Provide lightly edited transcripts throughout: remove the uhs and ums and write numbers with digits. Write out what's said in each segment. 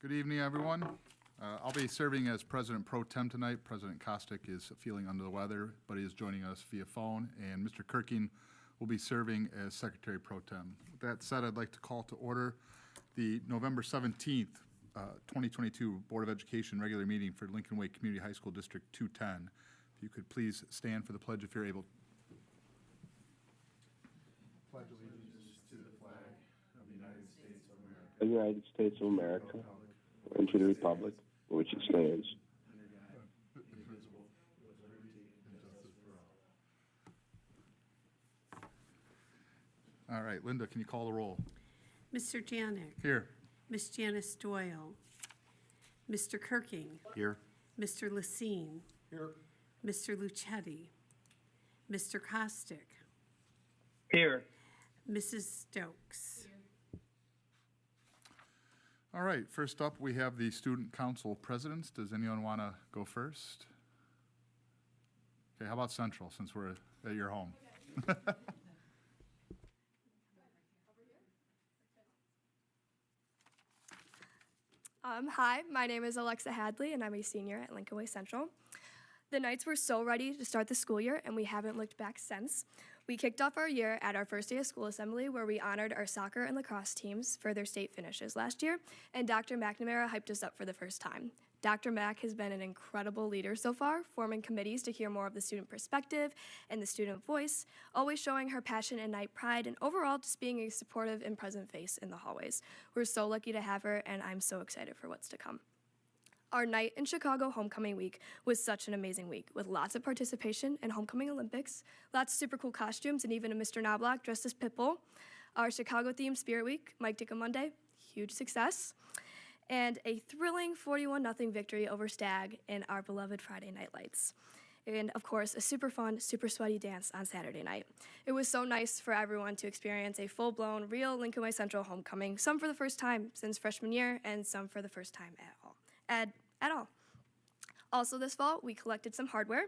Good evening, everyone. I'll be serving as President Pro Tem tonight. President Kostick is feeling under the weather, but he is joining us via phone, and Mr. Kirking will be serving as Secretary Pro Tem. With that said, I'd like to call to order the November 17th, 2022 Board of Education regular meeting for Lincoln Way Community High School District 210. If you could please stand for the pledge if you're able. Pledge allegiance to the flag of the United States of America. The United States of America, and to the republic for which it stands. Indivisible, with liberty and justice for all. All right, Linda, can you call the roll? Mr. Janik. Here. Ms. Janice Doyle. Mr. Kirking. Here. Mr. Lacine. Here. Mr. Lucetti. Mr. Kostick. Here. Mrs. Stokes. All right, first up, we have the Student Council Presidents. Does anyone want to go first? Okay, how about Central, since we're at your home? Hi, my name is Alexa Hadley, and I'm a senior at Lincoln Way Central. The Knights were so ready to start the school year, and we haven't looked back since. We kicked off our year at our first day of school assembly, where we honored our soccer and lacrosse teams for their state finishes last year, and Dr. McNamara hyped us up for the first time. Dr. Mack has been an incredible leader so far, forming committees to hear more of the student perspective and the student voice, always showing her passion and Knight pride, and overall just being a supportive and present face in the hallways. We're so lucky to have her, and I'm so excited for what's to come. Our Knight in Chicago Homecoming Week was such an amazing week, with lots of participation in Homecoming Olympics, lots of super cool costumes, and even a Mr. Knobloch dressed as Pitbull. Our Chicago-themed Spirit Week, Mike Dick Monday, huge success. And a thrilling 41-0 victory over Stag in our beloved Friday Night Lights. And of course, a super fun, super sweaty dance on Saturday night. It was so nice for everyone to experience a full-blown, real Lincoln Way Central homecoming, some for the first time since freshman year, and some for the first time at all. Also this fall, we collected some hardware.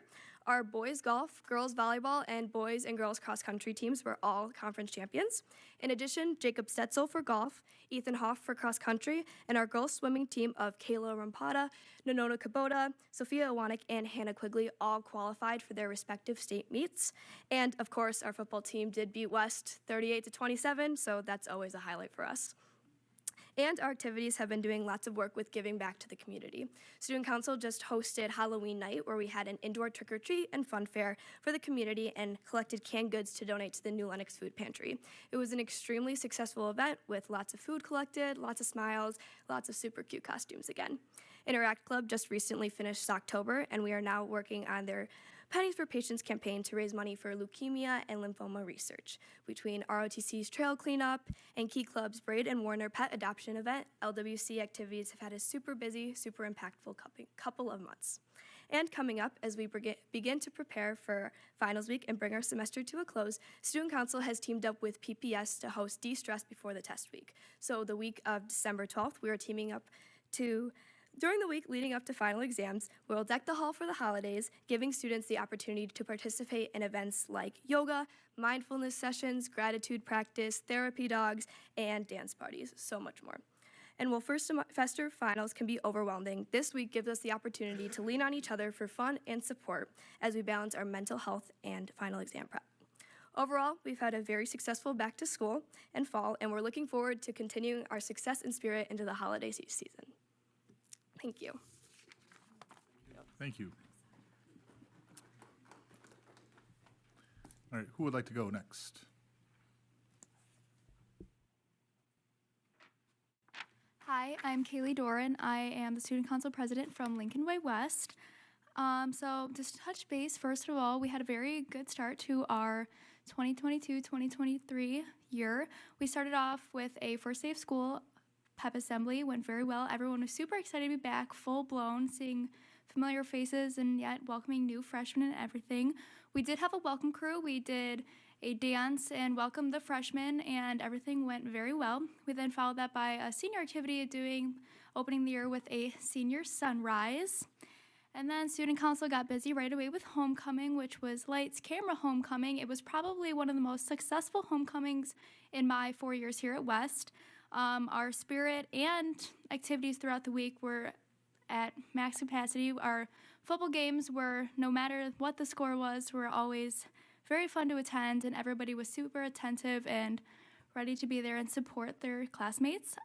Our boys golf, girls volleyball, and boys and girls cross country teams were all conference champions. In addition, Jacob Stetzel for golf, Ethan Hoff for cross country, and our girls swimming team of Kayla Rampada, Nonona Kubota, Sophia Iwanek, and Hannah Quigley all qualified for their respective state meets. And of course, our football team did beat West 38-27, so that's always a highlight for us. And our activities have been doing lots of work with giving back to the community. Student Council just hosted Halloween night, where we had an indoor trick-or-treat and fun fair for the community and collected canned goods to donate to the New Lenox Food Pantry. It was an extremely successful event with lots of food collected, lots of smiles, lots of super cute costumes again. Interact Club just recently finished October, and we are now working on their Pennies for Patients campaign to raise money for leukemia and lymphoma research. Between ROTC's trail cleanup and Key Club's Braid and Warner pet adoption event, LWC activities have had a super busy, super impactful couple of months. And coming up, as we begin to prepare for finals week and bring our semester to a close, Student Council has teamed up with PPS to host De-Stress Before the Test Week. So the week of December 12th, we are teaming up to during the week leading up to final exams, we will deck the hall for the holidays, giving students the opportunity to participate in events like yoga, mindfulness sessions, gratitude practice, therapy dogs, and dance parties, so much more. And while first semester finals can be overwhelming, this week gives us the opportunity to lean on each other for fun and support as we balance our mental health and final exam prep. Overall, we've had a very successful back to school and fall, and we're looking forward to continuing our success and spirit into the holiday season. Thank you. Thank you. All right, who would like to go next? Hi, I'm Kaylee Doran. I am the Student Council President from Lincoln Way West. So just to touch base, first of all, we had a very good start to our 2022-2023 year. We started off with a first day of school pep assembly, went very well. Everyone was super excited to be back, full blown, seeing familiar faces and yet welcoming new freshmen and everything. We did have a welcome crew. We did a dance and welcomed the freshmen, and everything went very well. We then followed that by a senior activity opening the year with a senior sunrise. And then Student Council got busy right away with homecoming, which was lights, camera homecoming. It was probably one of the most successful homecomings in my 4 years here at West. Our spirit and activities throughout the week were at max capacity. Our football games were, no matter what the score was, were always very fun to attend, and everybody was super attentive and ready to be there and support their classmates.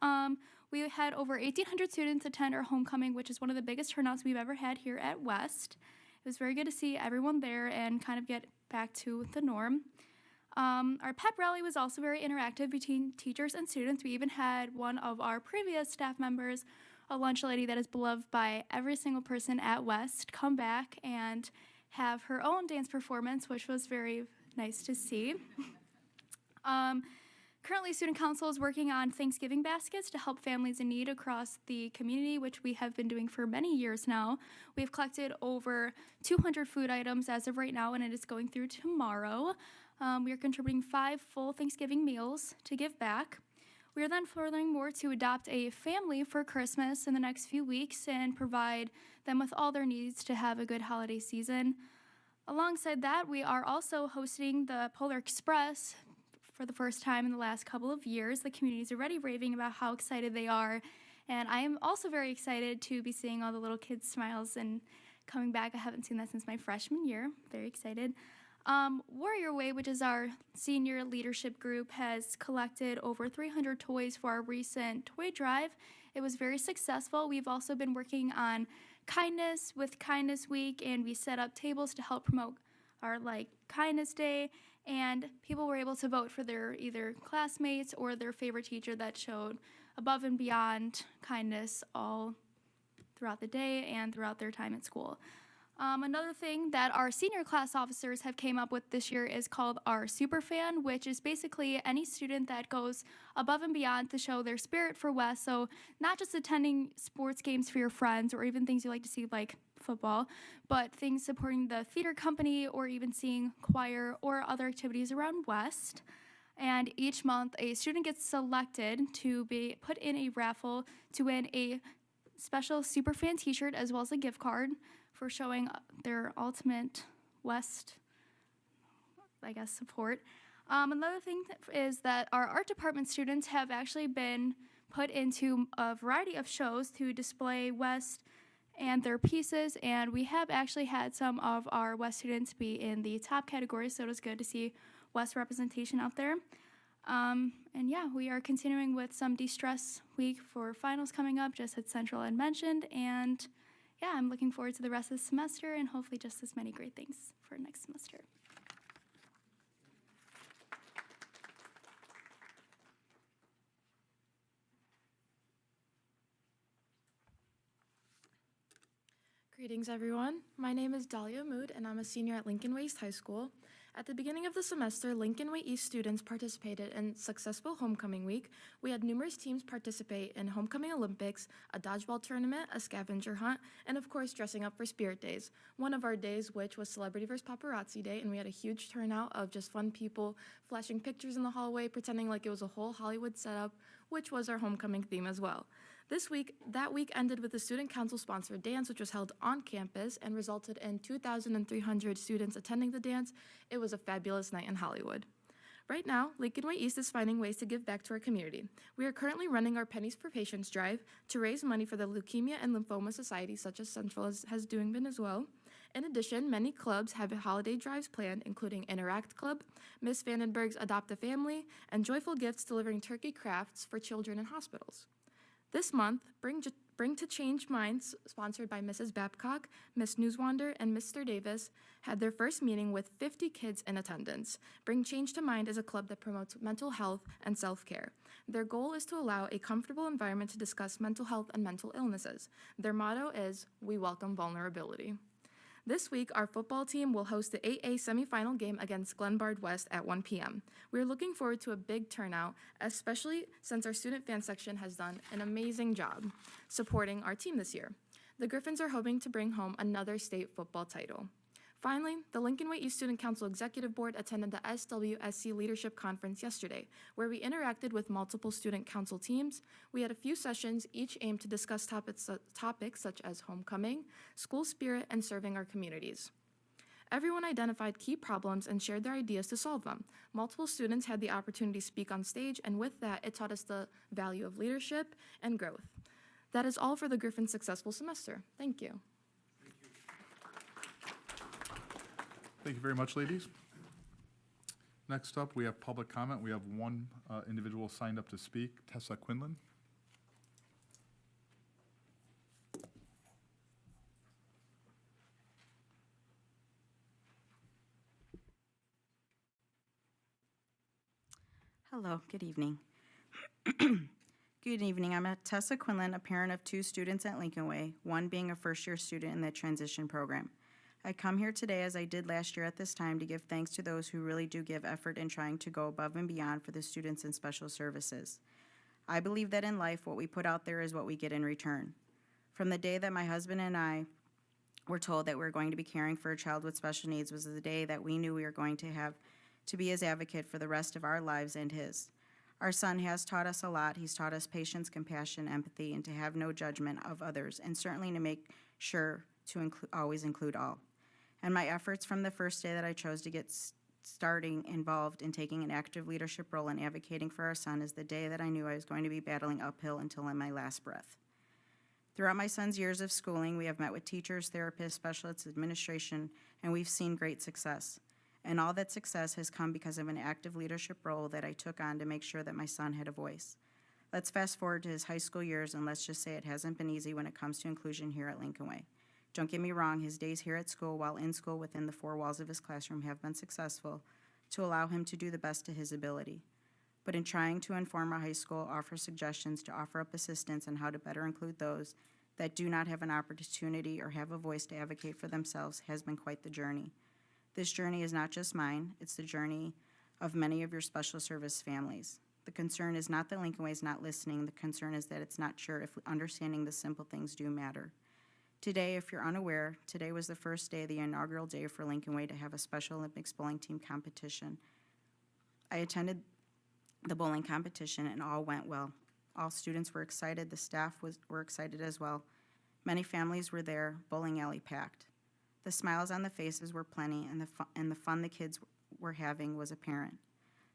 We had over 1,800 students attend our homecoming, which is one of the biggest turnouts we've ever had here at West. It was very good to see everyone there and kind of get back to the norm. Our pep rally was also very interactive between teachers and students. We even had one of our previous staff members, a lunch lady that is beloved by every single person at West, come back and have her own dance performance, which was very nice to see. Currently, Student Council is working on Thanksgiving baskets to help families in need across the community, which we have been doing for many years now. We've collected over 200 food items as of right now, and it is going through tomorrow. We are contributing 5 full Thanksgiving meals to give back. We are then furthering more to adopt a family for Christmas in the next few weeks and provide them with all their needs to have a good holiday season. Alongside that, we are also hosting the Polar Express for the first time in the last couple of years. The community is already raving about how excited they are, and I am also very excited to be seeing all the little kids' smiles and coming back. I haven't seen that since my freshman year. Very excited. Warrior Way, which is our senior leadership group, has collected over 300 toys for our recent toy drive. It was very successful. We've also been working on kindness with Kindness Week, and we set up tables to help promote our Kindness Day, and people were able to vote for their either classmates or their favorite teacher that showed above and beyond kindness all throughout the day and throughout their time at school. Another thing that our senior class officers have came up with this year is called our Superfan, which is basically any student that goes above and beyond to show their spirit for West. So not just attending sports games for your friends or even things you like to see like football, but things supporting the theater company or even seeing choir or other activities around West. And each month, a student gets selected to be put in a raffle to win a special Superfan t-shirt as well as a gift card for showing their ultimate West, support. Another thing is that our art department students have actually been put into a variety of shows to display West and their pieces, and we have actually had some of our West students be in the top categories, so it was good to see West representation out there. We are continuing with some de-stress week for finals coming up, just as Central had mentioned, and I'm looking forward to the rest of the semester and hopefully just as many great things for next semester. Greetings, everyone. My name is Dahlia Mood, and I'm a senior at Lincoln Way East High School. At the beginning of the semester, Lincoln Way East students participated in successful homecoming week. We had numerous teams participate in homecoming Olympics, a dodgeball tournament, a scavenger hunt, and of course, dressing up for Spirit Days. One of our days, which was Celebrity vs. Paparazzi Day, and we had a huge turnout of just fun people flashing pictures in the hallway, pretending like it was a whole Hollywood setup, which was our homecoming theme as well. That week ended with a student council-sponsored dance, which was held on campus and resulted in 2,300 students attending the dance. It was a fabulous night in Hollywood. Right now, Lincoln Way East is finding ways to give back to our community. We are currently running our Pennies for Patients drive to raise money for the Leukemia and Lymphoma Society, such as Central has doing been as well. In addition, many clubs have holiday drives planned, including Interact Club, Miss Vandenberg's Adopt a Family, and Joyful Gifts delivering turkey crafts for children in hospitals. This month, Bring to Change Minds, sponsored by Mrs. Babcock, Miss Newswander, and Mr. Davis, had their first meeting with 50 kids in attendance. Bring Change to Mind is a club that promotes mental health and self-care. Their goal is to allow a comfortable environment to discuss mental health and mental illnesses. Their motto is, "We welcome vulnerability." This week, our football team will host the 8A semifinal game against Glenbard West at 1 p.m. We are looking forward to a big turnout, especially since our student fan section has done an amazing job supporting our team this year. The Griffins are hoping to bring home another state football title. Finally, the Lincoln Way East Student Council Executive Board attended the SWSC Leadership Conference yesterday, where we interacted with multiple student council teams. We had a few sessions, each aimed to discuss topics such as homecoming, school spirit, and serving our communities. Everyone identified key problems and shared their ideas to solve them. Multiple students had the opportunity to speak on stage, and with that, it taught us the value of leadership and growth. That is all for the Griffin Successful Semester. Thank you. Thank you very much, ladies. Next up, we have public comment. We have one individual signed up to speak, Tessa Quinlan. Hello, good evening. Good evening. I'm Tessa Quinlan, a parent of 2 students at Lincoln Way, one being a first-year student in the transition program. I come here today, as I did last year at this time, to give thanks to those who really do give effort in trying to go above and beyond for the students in special services. I believe that in life, what we put out there is what we get in return. From the day that my husband and I were told that we were going to be caring for a child with special needs was the day that we knew we were going to have to be his advocate for the rest of our lives and his. Our son has taught us a lot. He's taught us patience, compassion, empathy, and to have no judgment of others, and certainly to make sure to always include all. And my efforts from the first day that I chose to get starting involved in taking an active leadership role and advocating for our son is the day that I knew I was going to be battling uphill until in my last breath. Throughout my son's years of schooling, we have met with teachers, therapists, specialists, administration, and we've seen great success. And all that success has come because of an active leadership role that I took on to make sure that my son had a voice. Let's fast forward to his high school years, and let's just say it hasn't been easy when it comes to inclusion here at Lincoln Way. Don't get me wrong, his days here at school while in school within the 4 walls of his classroom have been successful to allow him to do the best to his ability. But in trying to inform our high school, offer suggestions to offer up assistance on how to better include those that do not have an opportunity or have a voice to advocate for themselves has been quite the journey. This journey is not just mine, it's the journey of many of your special service families. The concern is not that Lincoln Way is not listening, the concern is that it's not sure if understanding the simple things do matter. Today, if you're unaware, today was the first day, the inaugural day for Lincoln Way to have a Special Olympics bowling team competition. I attended the bowling competition and all went well. All students were excited, the staff were excited as well. Many families were there, bowling alley packed. The smiles on the faces were plenty, and the fun the kids were having was apparent.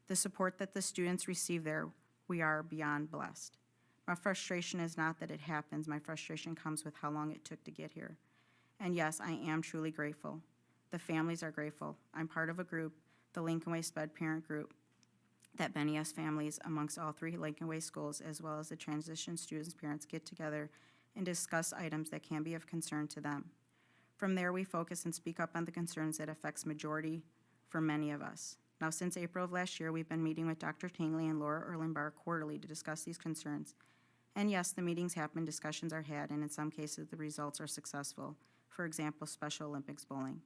The support that the students received there, we are beyond blessed. My frustration is not that it happens. My frustration comes with how long it took to get here. And yes, I am truly grateful. The families are grateful. I'm part of a group, the Lincoln Way SPED parent group, that many us families amongst all 3 Lincoln Way schools, as well as the transition students' parents, get together and discuss items that can be of concern to them. From there, we focus and speak up on the concerns that affects majority for many of us. Now, since April of last year, we've been meeting with Dr. Tingley and Laura Erlenbar quarterly to discuss these concerns. And yes, the meetings happen, discussions are had, and in some cases, the results are successful. For example, Special Olympics bowling.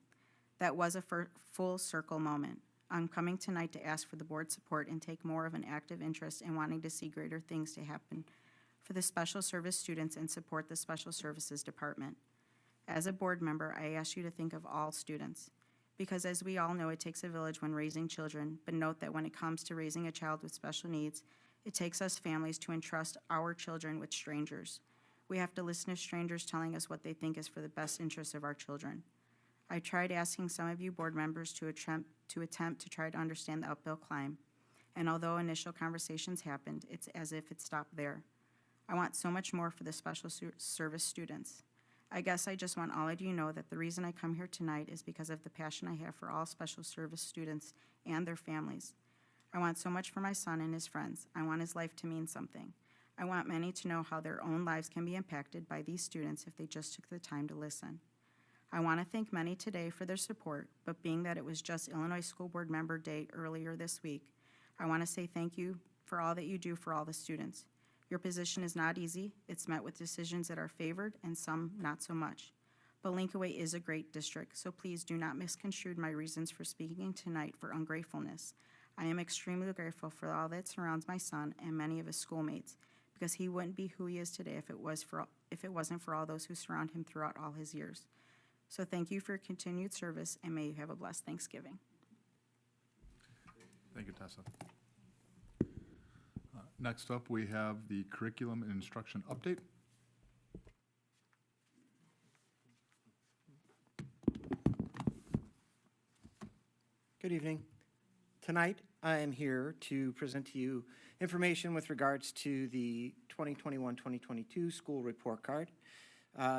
That was a full circle moment. I'm coming tonight to ask for the board's support and take more of an active interest in wanting to see greater things to happen for the special service students and support the Special Services Department. As a board member, I ask you to think of all students, because as we all know, it takes a village when raising children, but note that when it comes to raising a child with special needs, it takes us families to entrust our children with strangers. We have to listen to strangers telling us what they think is for the best interest of our children. I tried asking some of you board members to attempt to try to understand the uphill climb, and although initial conversations happened, it's as if it stopped there. I want so much more for the special service students. I guess I just want all of you to know that the reason I come here tonight is because of the passion I have for all special service students and their families. I want so much for my son and his friends. I want his life to mean something. I want many to know how their own lives can be impacted by these students if they just took the time to listen. I want to thank many today for their support, but being that it was just Illinois School Board Member Day earlier this week, I want to say thank you for all that you do for all the students. Your position is not easy. It's met with decisions that are favored and some not so much. But Lincoln Way is a great district, so please do not misconstrue my reasons for speaking tonight for ungratefulness. I am extremely grateful for all that surrounds my son and many of his schoolmates, because he wouldn't be who he is today if it wasn't for all those who surround him throughout all his years. So thank you for your continued service, and may you have a blessed Thanksgiving. Thank you, Tessa. Next up, we have the curriculum and instruction update. Good evening. Tonight, I am here to present to you information with regards to the 2021-2022 school report card.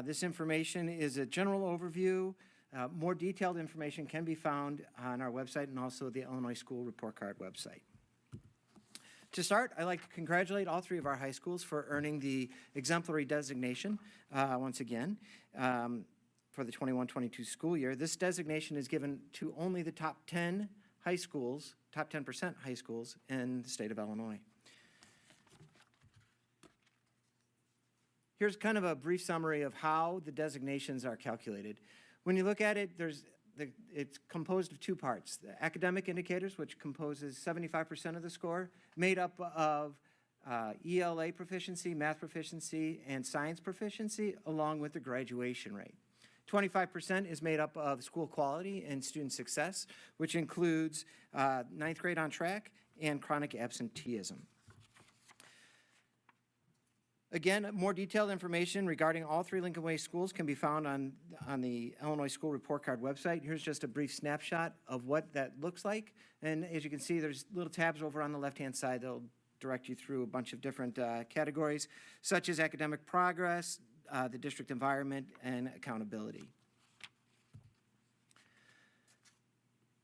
This information is a general overview. More detailed information can be found on our website and also the Illinois School Report Card website. To start, I'd like to congratulate all three of our high schools for earning the exemplary designation once again. For the 21-22 school year. This designation is given to only the top 10 high schools, top 10% high schools in the state of Illinois. Here's kind of a brief summary of how the designations are calculated. When you look at it, it's composed of two parts. The academic indicators, which composes 75% of the score, made up of ELA proficiency, math proficiency, and science proficiency, along with the graduation rate. 25% is made up of school quality and student success, which includes ninth grade on track and chronic absenteeism. Again, more detailed information regarding all three Lincoln Way schools can be found on the Illinois School Report Card website. Here's just a brief snapshot of what that looks like. And as you can see, there's little tabs over on the left-hand side that'll direct you through a bunch of different categories, such as academic progress, the district environment, and accountability.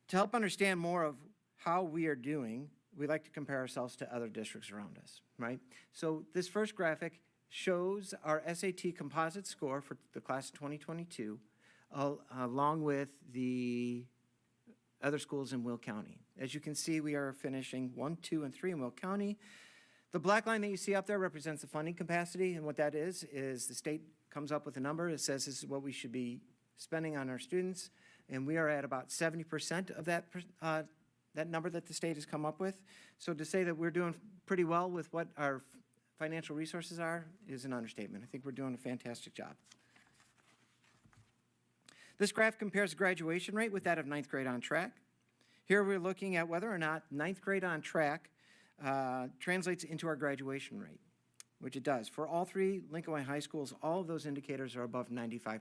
To help understand more of how we are doing, we like to compare ourselves to other districts around us, right? So this first graphic shows our SAT composite score for the class of 2022, along with the other schools in Will County. As you can see, we are finishing 1, 2, and 3 in Will County. The black line that you see up there represents the funding capacity, and what that is the state comes up with a number. It says this is what we should be spending on our students, and we are at about 70% of that number that the state has come up with. So to say that we're doing pretty well with what our financial resources are is an understatement. I think we're doing a fantastic job. This graph compares the graduation rate with that of ninth grade on track. Here we're looking at whether or not ninth grade on track translates into our graduation rate, which it does. For all three Lincoln Way high schools, all of those indicators are above 95%.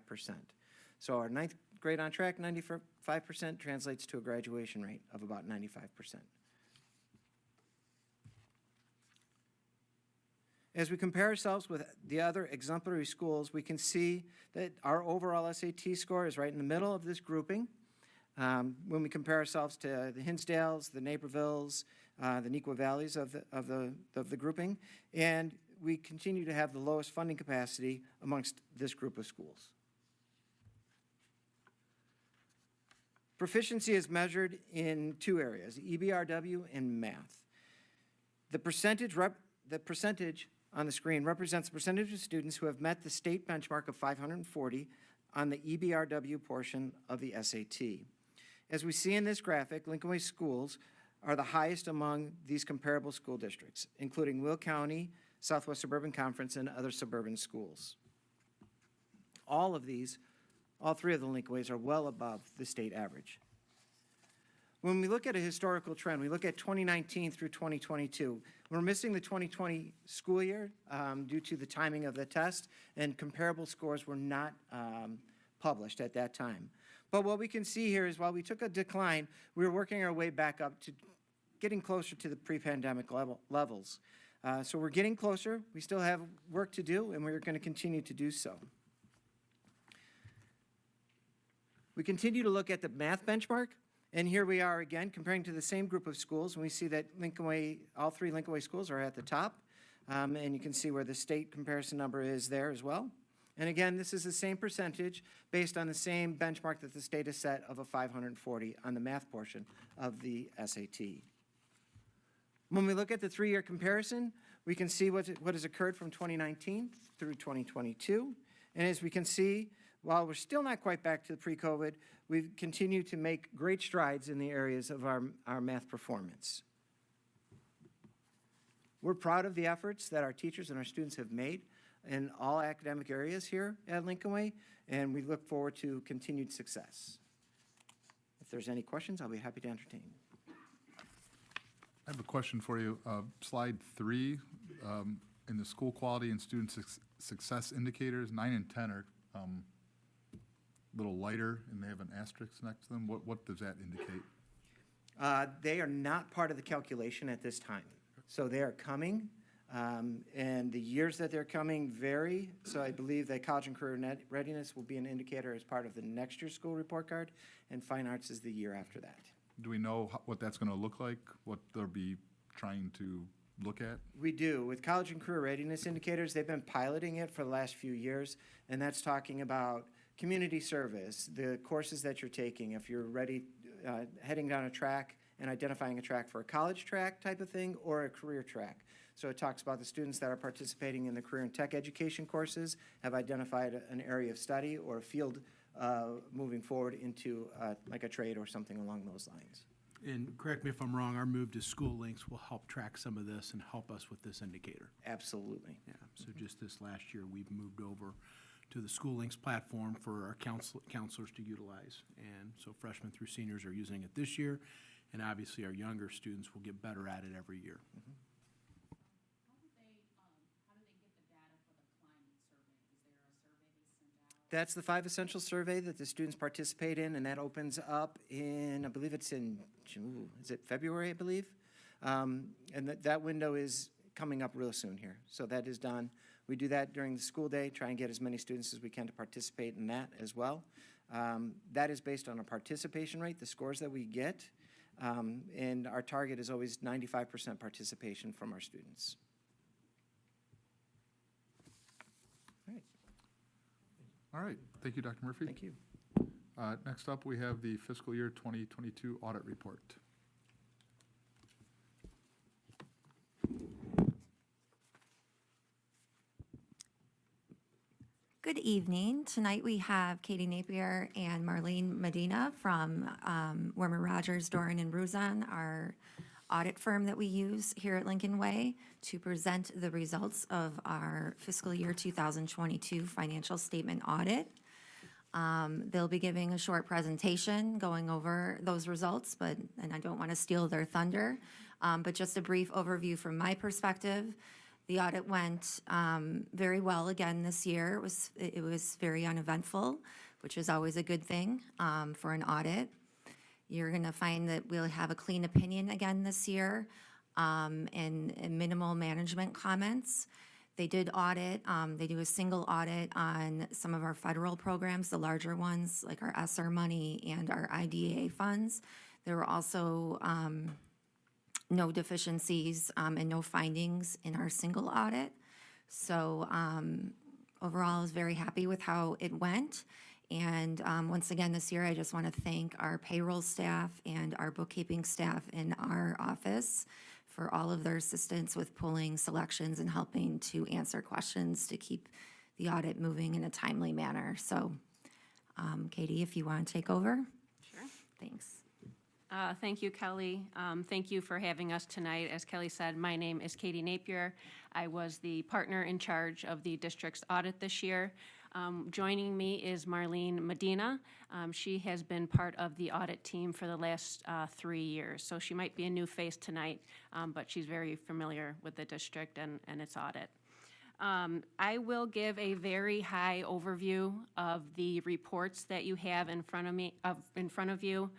So our ninth grade on track, 95%, translates to a graduation rate of about 95%. As we compare ourselves with the other exemplary schools, we can see that our overall SAT score is right in the middle of this grouping. When we compare ourselves to the Hinsdales, the Napervilles, the Neuqua Valleys of the grouping, and we continue to have the lowest funding capacity amongst this group of schools. Proficiency is measured in two areas, EBRW and math. The percentage on the screen represents the percentage of students who have met the state benchmark of 540 on the EBRW portion of the SAT. As we see in this graphic, Lincoln Way schools are the highest among these comparable school districts, including Will County, Southwest Suburban Conference, and other suburban schools. All three of the Lincoln Ways are well above the state average. When we look at a historical trend, we look at 2019 through 2022, we're missing the 2020 school year due to the timing of the test, and comparable scores were not published at that time. But what we can see here is while we took a decline, we were working our way back up to getting closer to the pre-pandemic levels. So we're getting closer. We still have work to do, and we're going to continue to do so. We continue to look at the math benchmark, and here we are again comparing to the same group of schools, and we see that all three Lincoln Way schools are at the top, and you can see where the state comparison number is there as well. And again, this is the same percentage based on the same benchmark that the state has set of a 540 on the math portion of the SAT. When we look at the three-year comparison, we can see what has occurred from 2019 through 2022. And as we can see, while we're still not quite back to the pre-COVID, we've continued to make great strides in the areas of our math performance. We're proud of the efforts that our teachers and our students have made in all academic areas here at Lincoln Way, and we look forward to continued success. If there's any questions, I'll be happy to entertain. I have a question for you. Slide 3, in the school quality and student success indicators, 9 and 10 are a little lighter, and they have an asterisk next to them. What does that indicate? They are not part of the calculation at this time. So they are coming, and the years that they're coming vary. So I believe that college and career readiness will be an indicator as part of the next year's school report card, and fine arts is the year after that. Do we know what that's going to look like, what they'll be trying to look at? We do. With college and career readiness indicators, they've been piloting it for the last few years, and that's talking about community service, the courses that you're taking, if you're ready, heading down a track and identifying a track for a college track type of thing or a career track. So it talks about the students that are participating in the career and tech education courses have identified an area of study or a field moving forward into like a trade or something along those lines. And correct me if I'm wrong, our move to School Links will help track some of this and help us with this indicator. Absolutely. Yeah, so just this last year, we've moved over to the School Links platform for our counselors to utilize. And so freshmen through seniors are using it this year, and obviously our younger students will get better at it every year. That's the 5 Essential Survey that the students participate in, and that opens up in, I believe it's in, is it February, I believe? And that window is coming up real soon here. So that is done. We do that during the school day, try and get as many students as we can to participate in that as well. That is based on a participation rate, the scores that we get, and our target is always 95% participation from our students. All right, thank you, Dr. Murphy. Thank you. Next up, we have the fiscal year 2022 audit report. Good evening. Tonight we have Katie Napier and Marlene Medina from Wormer Rogers, Doran and Ruzon, our audit firm that we use here at Lincoln Way, to present the results of our fiscal year 2022 financial statement audit. They'll be giving a short presentation going over those results, and I don't want to steal their thunder, but just a brief overview from my perspective. The audit went very well again this year. It was very uneventful, which is always a good thing for an audit. You're going to find that we'll have a clean opinion again this year and minimal management comments. They did audit, they do a single audit on some of our federal programs, the larger ones, like our ESSER money and our IDA funds. There were also no deficiencies and no findings in our single audit. So overall, I was very happy with how it went. And once again, this year, I just want to thank our payroll staff and our bookkeeping staff in our office for all of their assistance with pulling selections and helping to answer questions to keep the audit moving in a timely manner. So, Katie, if you want to take over. Sure. Thanks. Thank you, Kelly. Thank you for having us tonight. As Kelly said, my name is Katie Napier. I was the partner in charge of the district's audit this year. Joining me is Marlene Medina. She has been part of the audit team for the last 3 years, so she might be a new face tonight, but she's very familiar with the district and its audit. I will give a very high overview of the reports that you have in front of you.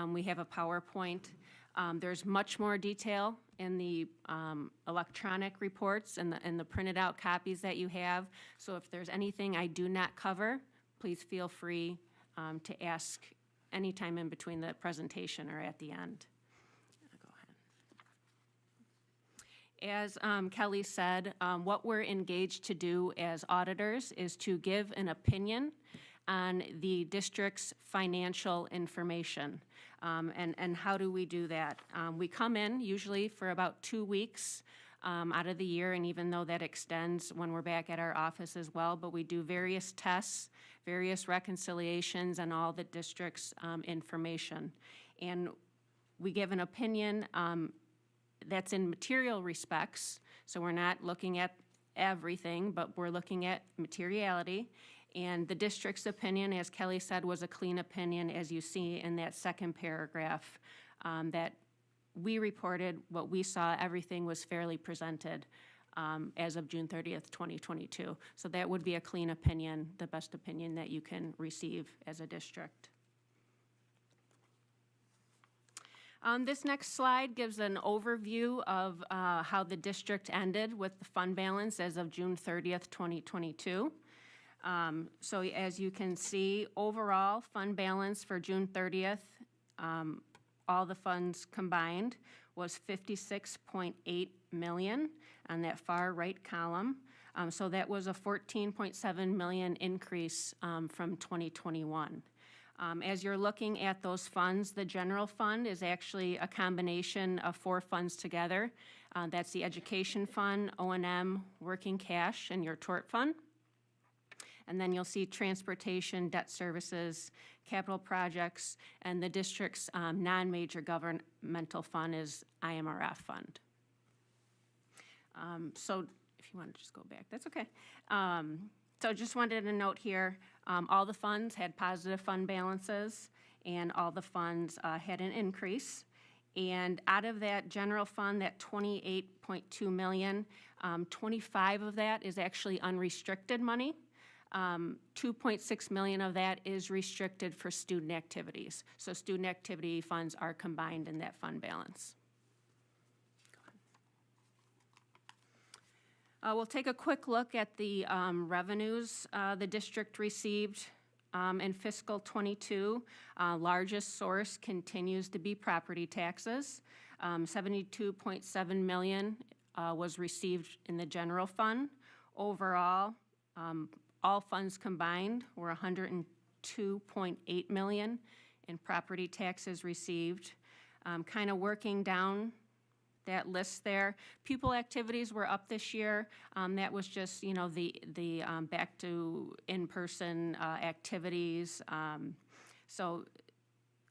We have a PowerPoint. There's much more detail in the electronic reports and the printed out copies that you have. So if there's anything I do not cover, please feel free to ask anytime in between the presentation or at the end. Go ahead. As Kelly said, what we're engaged to do as auditors is to give an opinion on the district's financial information. And how do we do that? We come in usually for about 2 weeks out of the year, and even though that extends when we're back at our office as well, but we do various tests, various reconciliations on all the district's information. And we give an opinion that's in material respects, so we're not looking at everything, but we're looking at materiality. And the district's opinion, as Kelly said, was a clean opinion, as you see in that second paragraph, that we reported what we saw, everything was fairly presented as of June 30th, 2022. So that would be a clean opinion, the best opinion that you can receive as a district. This next slide gives an overview of how the district ended with the fund balance as of June 30th, 2022. So as you can see, overall fund balance for June 30th, all the funds combined, was $56.8 million on that far right column. So that was a $14.7 million increase from 2021. As you're looking at those funds, the general fund is actually a combination of 4 funds together. That's the education fund, O&M, working cash, and your tort fund. And then you'll see transportation, debt services, capital projects, and the district's non-major governmental fund is IMRF fund. So if you want to just go back, that's okay. So just wanted to note here, all the funds had positive fund balances, and all the funds had an increase. And out of that general fund, that $28.2 million, 25 of that is actually unrestricted money. 2.6 million of that is restricted for student activities. So student activity funds are combined in that fund balance. We'll take a quick look at the revenues the district received in fiscal '22. Largest source continues to be property taxes. 72.7 million was received in the general fund. Overall, all funds combined were 102.8 million in property taxes received. Kind of working down that list there. Pupil activities were up this year. That was just, you know, the back to in-person activities. So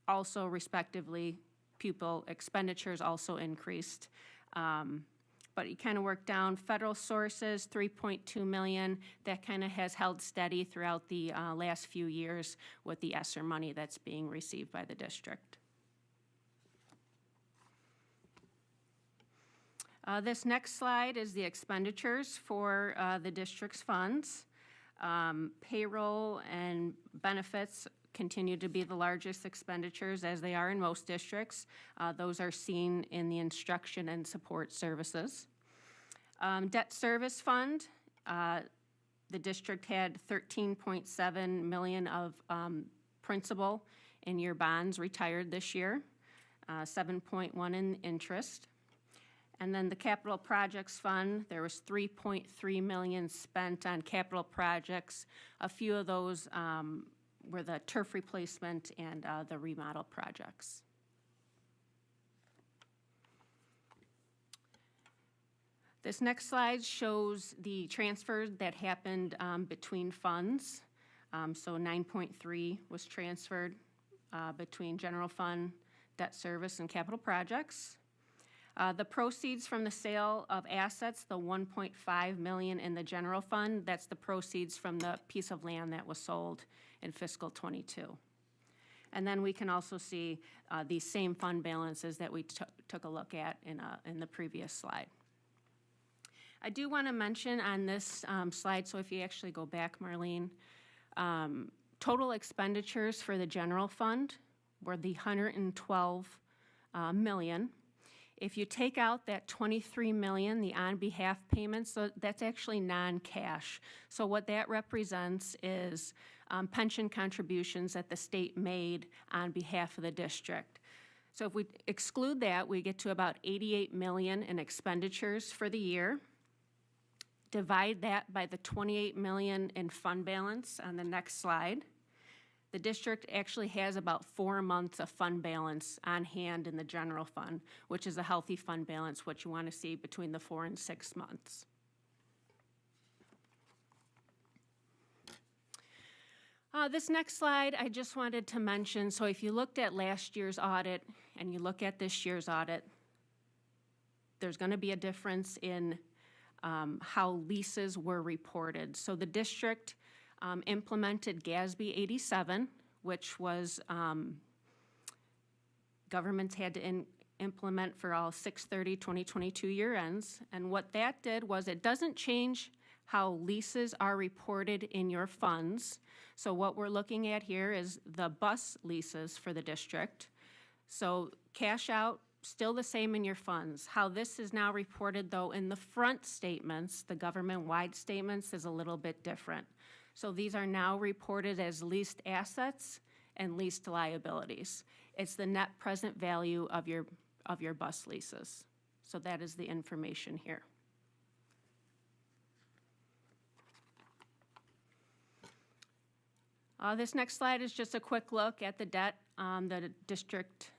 also respectively, pupil expenditures also increased. But you kind of work down federal sources, 3.2 million. That kind of has held steady throughout the last few years with the ESSER money that's being received by the district. This next slide is the expenditures for the district's funds. Payroll and benefits continue to be the largest expenditures, as they are in most districts. Those are seen in the instruction and support services. Debt service fund, the district had 13.7 million of principal in year bonds retired this year, 7.1 in interest. And then the capital projects fund, there was 3.3 million spent on capital projects. A few of those were the turf replacement and the remodel projects. This next slide shows the transfers that happened between funds. So 9.3 was transferred between general fund, debt service, and capital projects. The proceeds from the sale of assets, the 1.5 million in the general fund, that's the proceeds from the piece of land that was sold in fiscal '22. And then we can also see these same fund balances that we took a look at in the previous slide. I do want to mention on this slide, so if you actually go back, Marlene, total expenditures for the general fund were the 112 million. If you take out that 23 million, the on-behalf payments, so that's actually non-cash. So what that represents is pension contributions that the state made on behalf of the district. So if we exclude that, we get to about 88 million in expenditures for the year. Divide that by the 28 million in fund balance on the next slide. The district actually has about 4 months of fund balance on hand in the general fund, which is a healthy fund balance, what you want to see between the 4 and 6 months. This next slide, I just wanted to mention, so if you looked at last year's audit and you look at this year's audit, there's going to be a difference in how leases were reported. So the district implemented GASB 87, which was governments had to implement for all 6/30/2022 year ends. And what that did was it doesn't change how leases are reported in your funds. So what we're looking at here is the bus leases for the district. So cash out, still the same in your funds. How this is now reported, though, in the front statements, the government-wide statements, is a little bit different. So these are now reported as leased assets and leased liabilities. It's the net present value of your bus leases. So that is the information here. This next slide is just a quick look at the debt that the district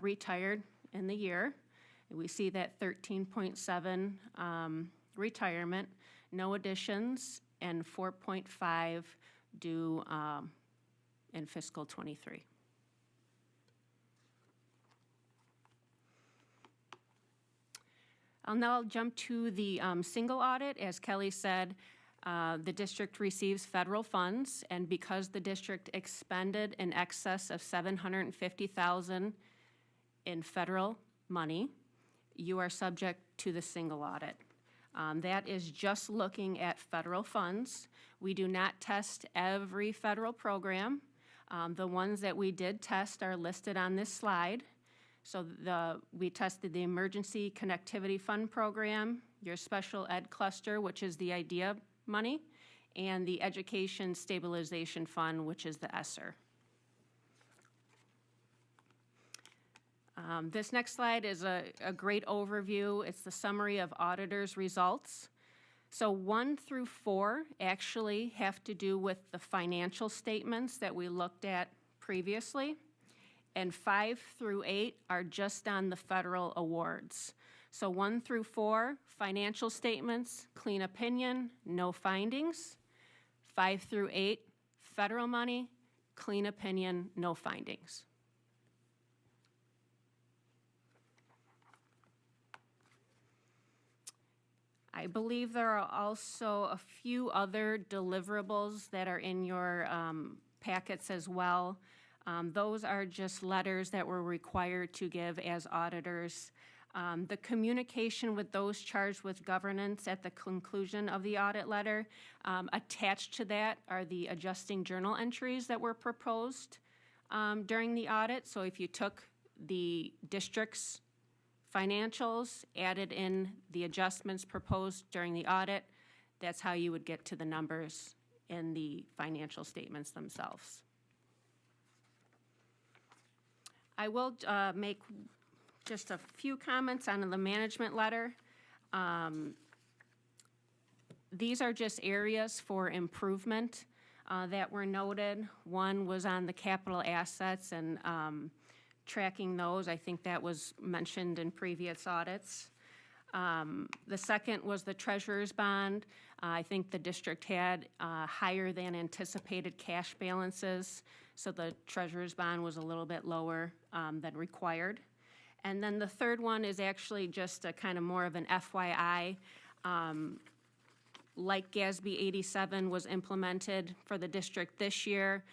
retired in the year. We see that 13.7 retirement, no additions, and 4.5 due in fiscal '23. I'll now jump to the single audit. As Kelly said, the district receives federal funds, and because the district expended in excess of $750,000 in federal money, you are subject to the single audit. That is just looking at federal funds. We do not test every federal program. The ones that we did test are listed on this slide. So we tested the Emergency Connectivity Fund Program, your Special Ed Cluster, which is the IDEA money, and the Education Stabilization Fund, which is the ESSER. This next slide is a great overview. It's the summary of auditors' results. So 1 through 4 actually have to do with the financial statements that we looked at previously, and 5 through 8 are just on the federal awards. So 1 through 4, financial statements, clean opinion, no findings. 5 through 8, federal money, clean opinion, no findings. I believe there are also a few other deliverables that are in your packets as well. Those are just letters that we're required to give as auditors. The communication with those charged with governance at the conclusion of the audit letter. Attached to that are the adjusting journal entries that were proposed during the audit. So if you took the district's financials, added in the adjustments proposed during the audit, that's how you would get to the numbers in the financial statements themselves. I will make just a few comments on the management letter. These are just areas for improvement that were noted. One was on the capital assets and tracking those. I think that was mentioned in previous audits. The second was the treasurer's bond. I think the district had higher than anticipated cash balances, so the treasurer's bond was a little bit lower than required. And then the third one is actually just a kind of more of an FYI. Like GASB 87 was implemented for the district this year,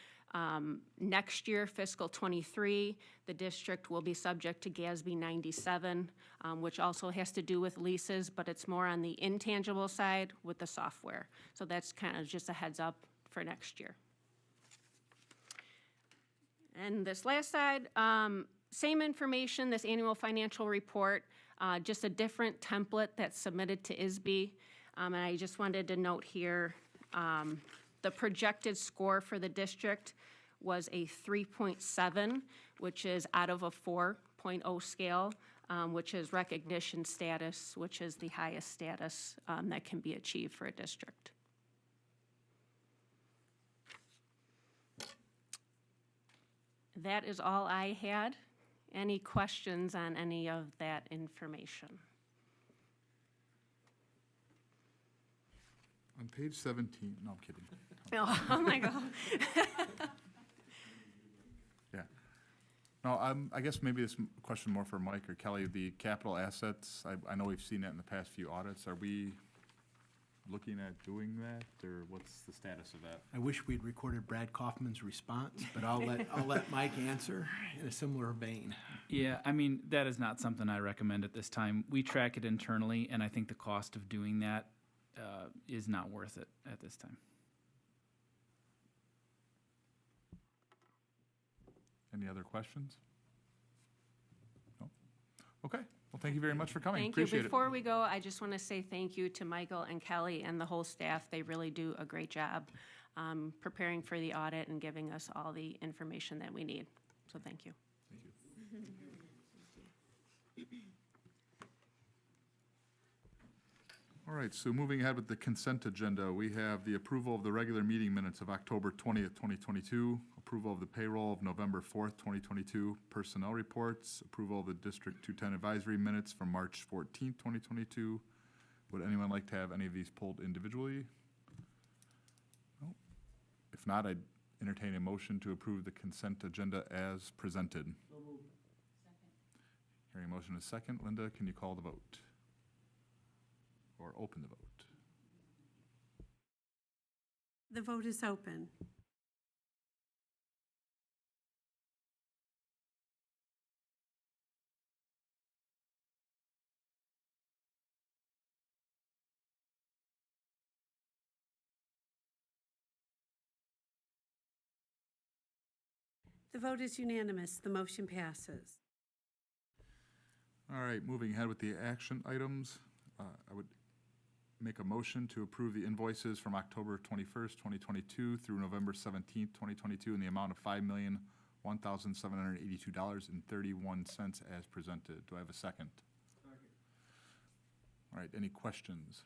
next year, fiscal '23, the district will be subject to GASB 97, which also has to do with leases, but it's more on the intangible side with the software. So that's kind of just a heads up for next year. And this last slide, same information, this annual financial report, just a different template that's submitted to ISB. And I just wanted to note here, the projected score for the district was a 3.7, which is out of a 4.0 scale, which is recognition status, which is the highest status that can be achieved for a district. That is all I had. Any questions on any of that information? On page 17, no, I'm kidding. Oh my God. Yeah. No, I guess maybe this question more for Mike or Kelly, the capital assets, I know we've seen that in the past few audits. Are we looking at doing that, or what's the status of that? I wish we'd recorded Brad Kaufman's response, but I'll let Mike answer in a similar vein. Yeah, I mean, that is not something I recommend at this time. We track it internally, and I think the cost of doing that is not worth it at this time. Any other questions? Okay, well, thank you very much for coming. Thank you. Appreciate it. Before we go, I just want to say thank you to Michael and Kelly and the whole staff. They really do a great job preparing for the audit and giving us all the information that we need. So thank you. All right, so moving ahead with the consent agenda, we have the approval of the regular meeting minutes of October 20th, 2022, approval of the payroll of November 4th, 2022, personnel reports, approval of the District 210 advisory minutes from March 14th, 2022. Would anyone like to have any of these pulled individually? No. If not, I'd entertain a motion to approve the consent agenda as presented. Hearing a motion is second. Linda, can you call the vote? Or open the vote? The vote is open. The vote is unanimous. The motion passes. All right, moving ahead with the action items, I would make a motion to approve the invoices from October 21st, 2022 through November 17th, 2022 in the amount of $5,001,782.31 as presented. Do I have a second? Second. All right, any questions?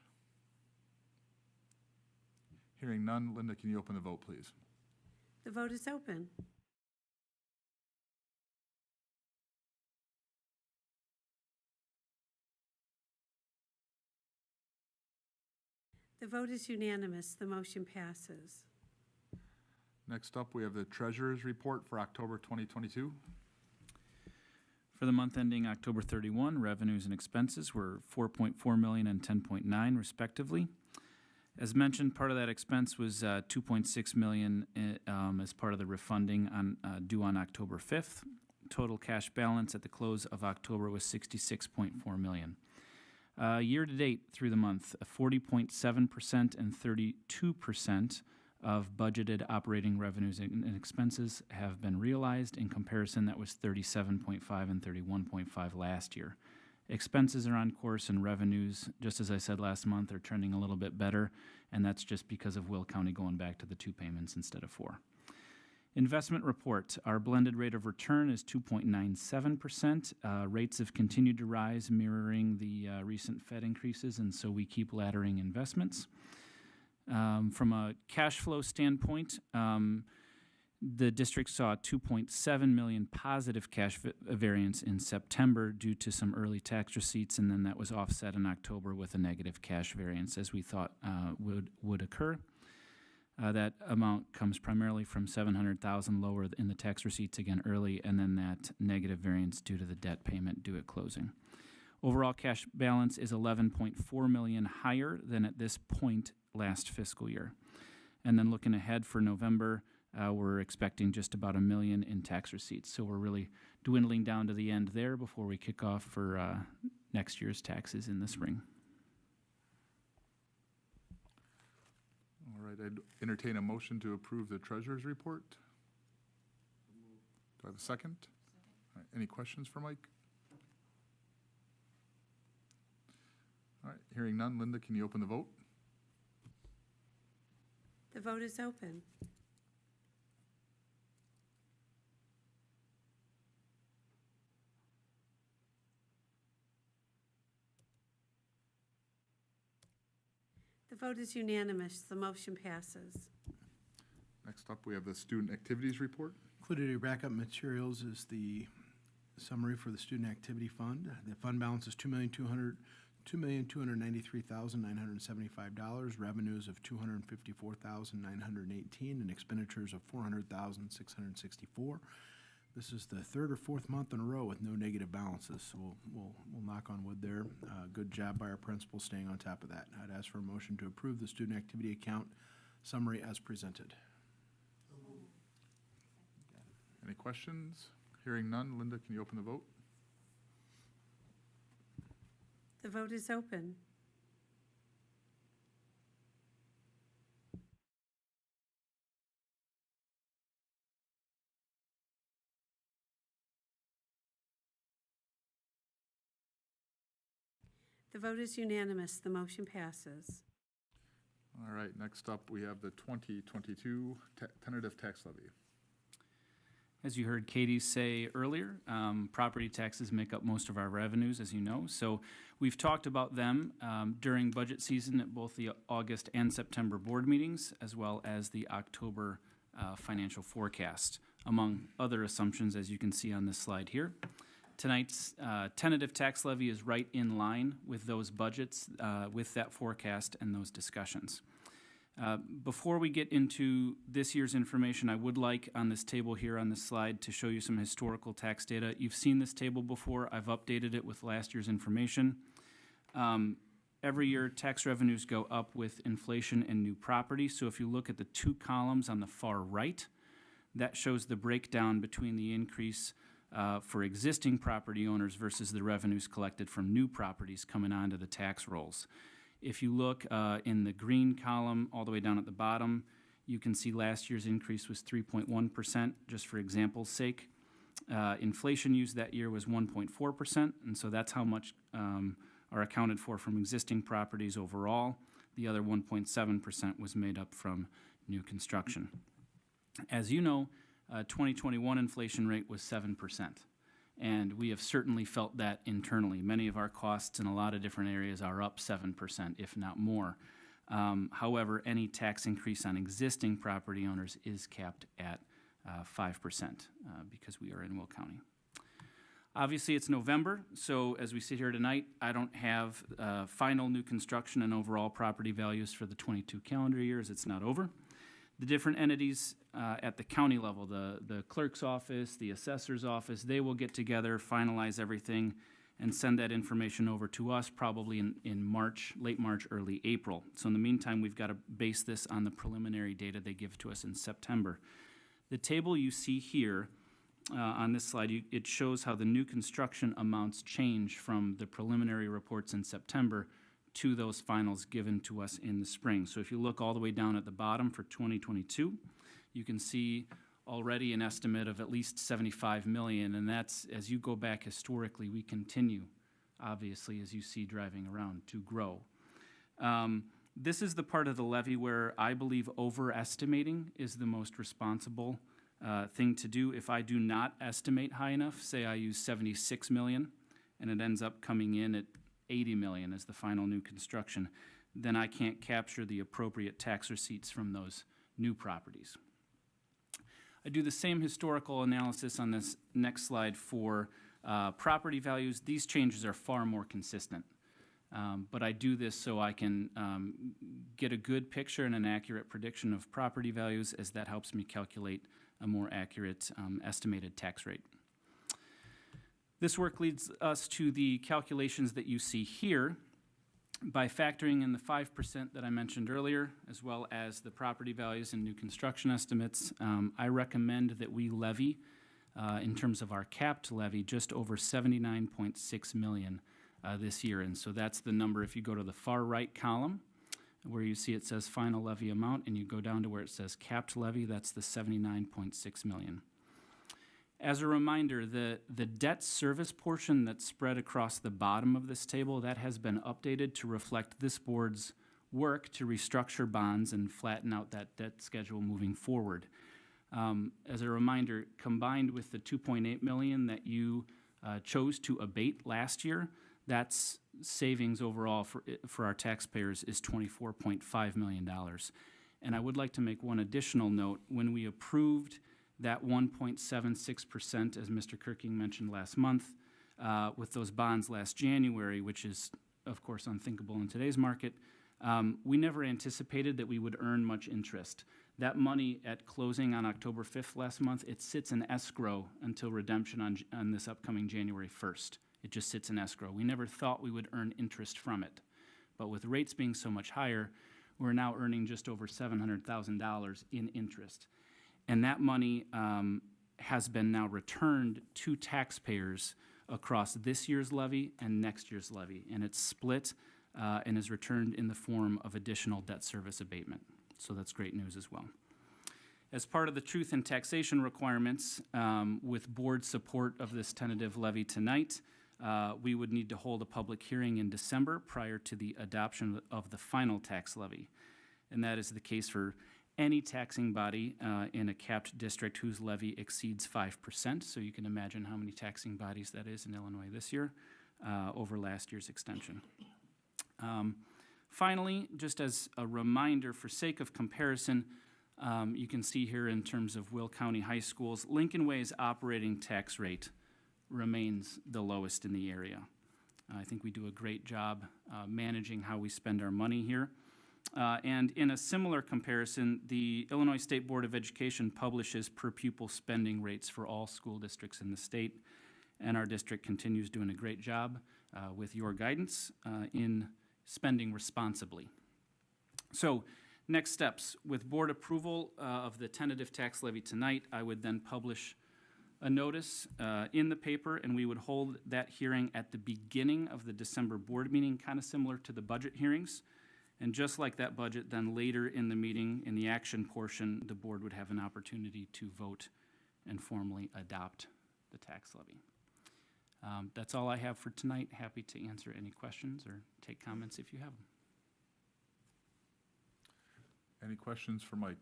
Hearing none, Linda, can you open the vote, please? The vote is open. The vote is unanimous. The motion passes. Next up, we have the treasurer's report for October 2022. For the month ending October 31, revenues and expenses were $4.4 million and $10.9 respectively. As mentioned, part of that expense was $2.6 million as part of the refunding due on October 5th. Total cash balance at the close of October was $66.4 million. Year-to-date through the month, 40.7% and 32% of budgeted operating revenues and expenses have been realized. In comparison, that was 37.5 and 31.5 last year. Expenses are on course and revenues, just as I said last month, are trending a little bit better, and that's just because of Will County going back to the 2 payments instead of 4. Investment report, our blended rate of return is 2.97%. Rates have continued to rise, mirroring the recent Fed increases, and so we keep laddering investments. From a cash flow standpoint, the district saw a $2.7 million positive cash variance in September due to some early tax receipts, and then that was offset in October with a negative cash variance, as we thought would occur. That amount comes primarily from $700,000 lower in the tax receipts again early, and then that negative variance due to the debt payment due at closing. Overall cash balance is $11.4 million higher than at this point last fiscal year. And then looking ahead for November, we're expecting just about $1 million in tax receipts. So we're really dwindling down to the end there before we kick off for next year's taxes in the spring. All right, I'd entertain a motion to approve the treasurer's report. Do I have a second? All right, any questions for Mike? All right, hearing none, Linda, can you open the vote? The vote is open. The vote is unanimous. The motion passes. Next up, we have the student activities report. Included in your backup materials is the summary for the Student Activity Fund. The fund balance is $2,293,975, revenues of $254,918, and expenditures of $400,664. This is the third or fourth month in a row with no negative balances, so we'll knock on wood there. Good job by our principal staying on top of that. I'd ask for a motion to approve the student activity account summary as presented. Any questions? Hearing none, Linda, can you open the vote? The vote is open. The vote is unanimous. The motion passes. All right, next up, we have the 2022 tentative tax levy. As you heard Katie say earlier, property taxes make up most of our revenues, as you know. So we've talked about them during budget season at both the August and September board meetings, as well as the October financial forecast, among other assumptions, as you can see on this slide here. Tonight's tentative tax levy is right in line with those budgets, with that forecast and those discussions. Before we get into this year's information, I would like on this table here on this slide to show you some historical tax data. You've seen this table before. I've updated it with last year's information. Every year, tax revenues go up with inflation and new property. So if you look at the two columns on the far right, that shows the breakdown between the increase for existing property owners versus the revenues collected from new properties coming onto the tax rolls. If you look in the green column all the way down at the bottom, you can see last year's increase was 3.1%, just for example's sake. Inflation used that year was 1.4%, and so that's how much are accounted for from existing properties overall. The other 1.7% was made up from new construction. As you know, 2021 inflation rate was 7%. And we have certainly felt that internally. Many of our costs in a lot of different areas are up 7%, if not more. However, any tax increase on existing property owners is capped at 5% because we are in Will County. Obviously, it's November, so as we sit here tonight, I don't have final new construction and overall property values for the 22 calendar years. It's not over. The different entities at the county level, the clerk's office, the assessor's office, they will get together, finalize everything, and send that information over to us probably in March, late March, early April. So in the meantime, we've got to base this on the preliminary data they give to us in September. The table you see here on this slide, it shows how the new construction amounts change from the preliminary reports in September to those finals given to us in the spring. So if you look all the way down at the bottom for 2022, you can see already an estimate of at least 75 million, and that's, as you go back historically, we continue, obviously, as you see driving around, to grow. This is the part of the levy where I believe overestimating is the most responsible thing to do. If I do not estimate high enough, say I use 76 million, and it ends up coming in at 80 million as the final new construction, then I can't capture the appropriate tax receipts from those new properties. I do the same historical analysis on this next slide for property values. These changes are far more consistent, but I do this so I can get a good picture and an accurate prediction of property values, as that helps me calculate a more accurate estimated tax rate. This work leads us to the calculations that you see here. By factoring in the 5% that I mentioned earlier, as well as the property values and new construction estimates, I recommend that we levy, in terms of our capped levy, just over 79.6 million this year. And so that's the number. If you go to the far right column, where you see it says final levy amount, and you go down to where it says capped levy, that's the 79.6 million. As a reminder, the debt service portion that's spread across the bottom of this table, that has been updated to reflect this board's work to restructure bonds and flatten out that debt schedule moving forward. As a reminder, combined with the 2.8 million that you chose to abate last year, that's savings overall for our taxpayers is $24.5 million. And I would like to make one additional note. When we approved that 1.76%, as Mr. Kirking mentioned last month, with those bonds last January, which is, of course, unthinkable in today's market, we never anticipated that we would earn much interest. That money at closing on October 5th last month, it sits in escrow until redemption on this upcoming January 1st. It just sits in escrow. We never thought we would earn interest from it. But with rates being so much higher, we're now earning just over $700,000 in interest. And that money has been now returned to taxpayers across this year's levy and next year's levy. And it's split and is returned in the form of additional debt service abatement. So that's great news as well. As part of the truth in taxation requirements, with board support of this tentative levy tonight, we would need to hold a public hearing in December prior to the adoption of the final tax levy. And that is the case for any taxing body in a capped district whose levy exceeds 5%. So you can imagine how many taxing bodies that is in Illinois this year over last year's extension. Finally, just as a reminder, for sake of comparison, you can see here in terms of Will County High Schools, Lincoln Way's operating tax rate remains the lowest in the area. I think we do a great job managing how we spend our money here. And in a similar comparison, the Illinois State Board of Education publishes per pupil spending rates for all school districts in the state, and our district continues doing a great job with your guidance in spending responsibly. So, next steps. With board approval of the tentative tax levy tonight, I would then publish a notice in the paper, and we would hold that hearing at the beginning of the December board meeting, kind of similar to the budget hearings. And just like that budget, then later in the meeting, in the action portion, the board would have an opportunity to vote and formally adopt the tax levy. That's all I have for tonight. Happy to answer any questions or take comments if you have them. Any questions for Mike?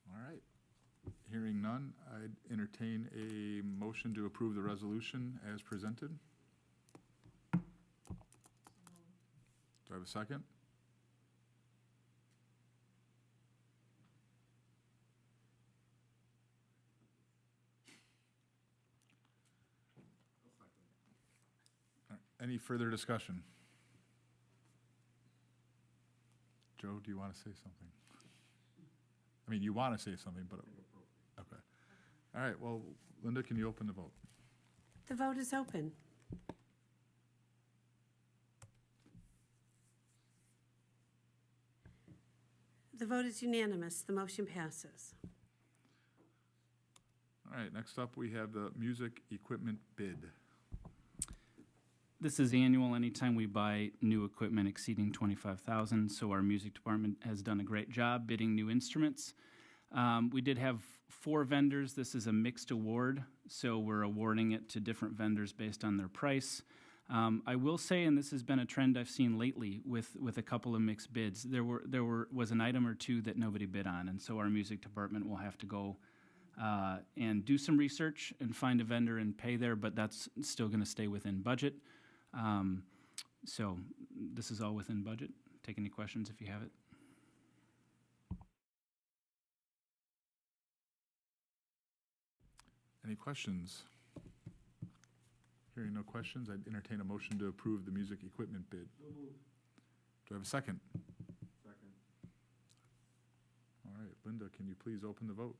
All right. Hearing none, I'd entertain a motion to approve the resolution as presented. Do I have a second? All right. Any further discussion? Joe, do you want to say something? I mean, you want to say something, but, okay. All right, well, Linda, can you open the vote? The vote is open. The vote is unanimous. The motion passes. All right, next up, we have the music equipment bid. This is annual anytime we buy new equipment exceeding $25,000, so our music department has done a great job bidding new instruments. We did have 4 vendors. This is a mixed award, so we're awarding it to different vendors based on their price. I will say, and this has been a trend I've seen lately with a couple of mixed bids, there was an item or two that nobody bid on, and so our music department will have to go and do some research and find a vendor and pay there, but that's still going to stay within budget. So this is all within budget. Take any questions if you have it. Any questions? Hearing no questions, I'd entertain a motion to approve the music equipment bid. Do I have a second? Second. All right, Linda, can you please open the vote?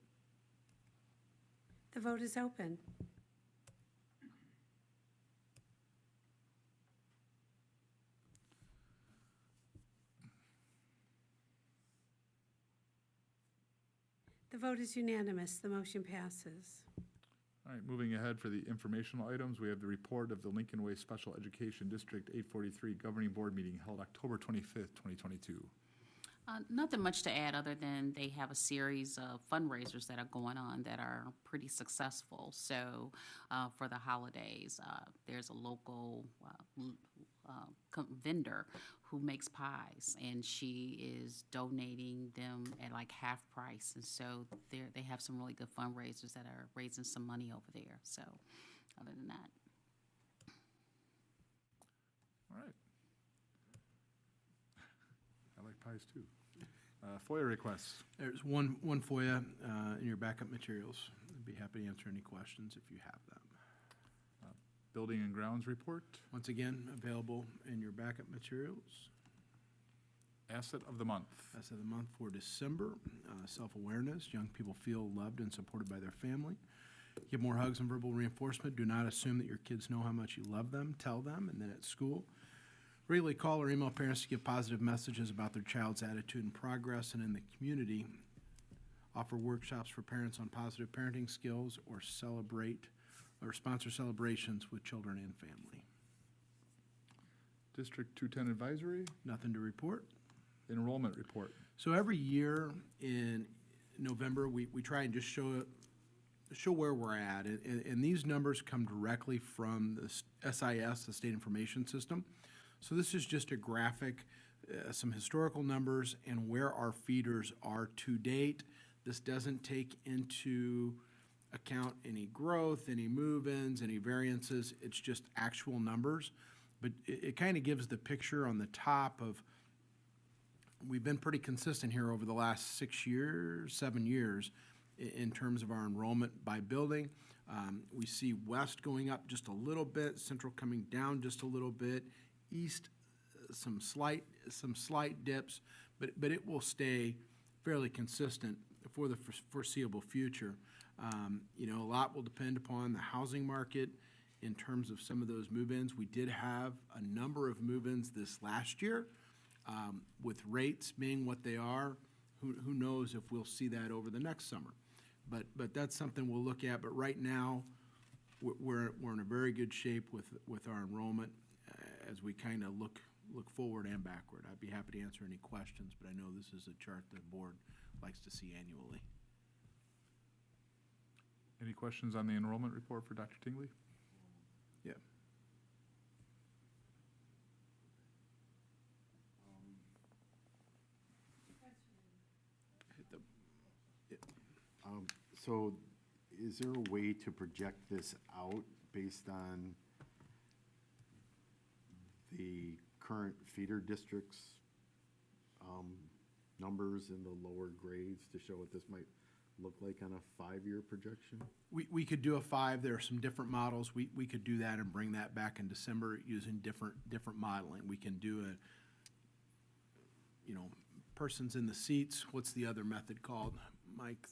The vote is open. The vote is unanimous. The motion passes. All right, moving ahead for the informational items, we have the report of the Lincoln Way Special Education District 843 Governing Board meeting held October 25th, 2022. Nothing much to add other than they have a series of fundraisers that are going on that are pretty successful. So for the holidays, there's a local vendor who makes pies, and she is donating them at like half price. And so they have some really good fundraisers that are raising some money over there. So other than that. All right. I like pies too. FOIA requests. There's one FOIA in your backup materials. I'd be happy to answer any questions if you have them. Building and grounds report. Once again, available in your backup materials. Asset of the month. Asset of the month for December, self-awareness. Young people feel loved and supported by their family. Give more hugs and verbal reinforcement. Do not assume that your kids know how much you love them. Tell them. And then at school, regularly call or email parents to give positive messages about their child's attitude and progress. And in the community, offer workshops for parents on positive parenting skills or sponsor celebrations with children and family. District 210 advisory. Nothing to report. Enrollment report. So every year in November, we try and just show where we're at. And these numbers come directly from the SIS, the State Information System. So this is just a graphic, some historical numbers and where our feeders are to date. This doesn't take into account any growth, any move-ins, any variances. It's just actual numbers. But it kind of gives the picture on the top of, we've been pretty consistent here over the last 6 years, 7 years in terms of our enrollment by building. We see west going up just a little bit, central coming down just a little bit, east some slight dips, but it will stay fairly consistent for the foreseeable future. You know, a lot will depend upon the housing market in terms of some of those move-ins. We did have a number of move-ins this last year. With rates being what they are, who knows if we'll see that over the next summer. But that's something we'll look at. But right now, we're in a very good shape with our enrollment as we kind of look forward and backward. I'd be happy to answer any questions, but I know this is a chart the board likes to see annually. Any questions on the enrollment report for Dr. Tingley? Yeah. So is there a way to project this out based on the current feeder districts' numbers in the lower grades to show what this might look like on a 5-year projection? We could do a 5. There are some different models. We could do that and bring that back in December using different modeling. We can do persons in the seats. What's the other method called, Mike?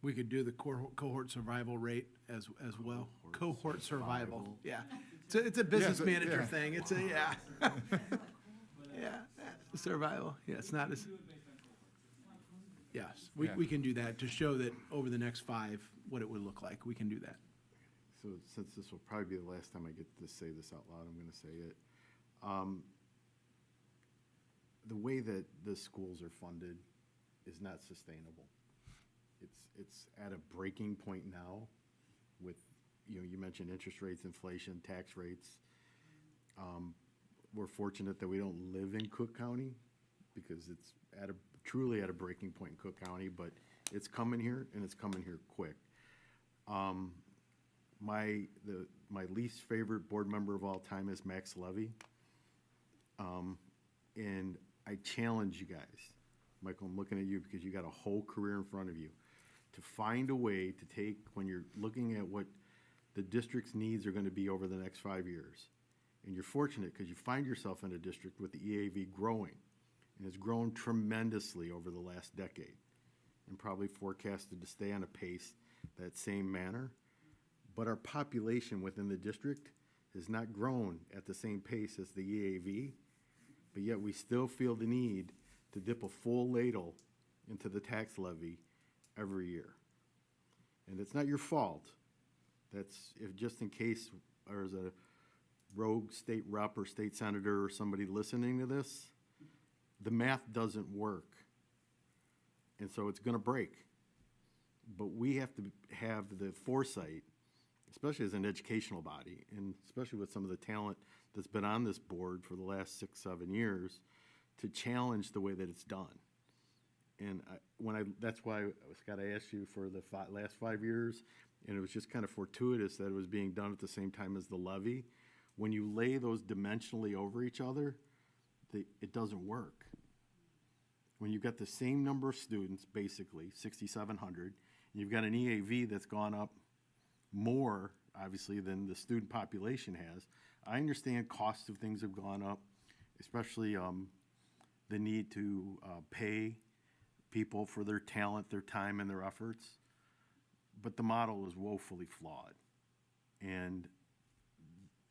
We could do the cohort survival rate as well. Cohort survival. Yeah. It's a business manager thing. It's a, survival. Yeah, it's not as. Yes, we can do that to show that over the next 5, what it would look like. We can do that. So since this will probably be the last time I get to say this out loud, I'm going to say it. The way that the schools are funded is not sustainable. It's at a breaking point now with, you mentioned interest rates, inflation, tax rates. We're fortunate that we don't live in Cook County because it's truly at a breaking point in Cook County, but it's coming here and it's coming here quick. My least favorite board member of all time is Max Levy. And I challenge you guys, Michael, I'm looking at you because you got a whole career in front of you, to find a way to take, when you're looking at what the district's needs are going to be over the next 5 years, and you're fortunate because you find yourself in a district with the EAV growing, and it's grown tremendously over the last decade, and probably forecasted to stay on a pace that same manner. But our population within the district has not grown at the same pace as the EAV, but yet we still feel the need to dip a full ladle into the tax levy every year. And it's not your fault. That's if just in case there's a rogue state rep or state senator or somebody listening to this, the math doesn't work. And so it's going to break. But we have to have the foresight, especially as an educational body, and especially with some of the talent that's been on this board for the last 6-7 years, to challenge the way that it's done. And that's why, Scott, I asked you for the last 5 years, and it was just kind of fortuitous that it was being done at the same time as the levy. When you lay those dimensionally over each other, it doesn't work. When you've got the same number of students, basically, 6,700, and you've got an EAV that's gone up more, obviously, than the student population has. I understand costs of things have gone up, especially the need to pay people for their talent, their time, and their efforts. But the model is woefully flawed. And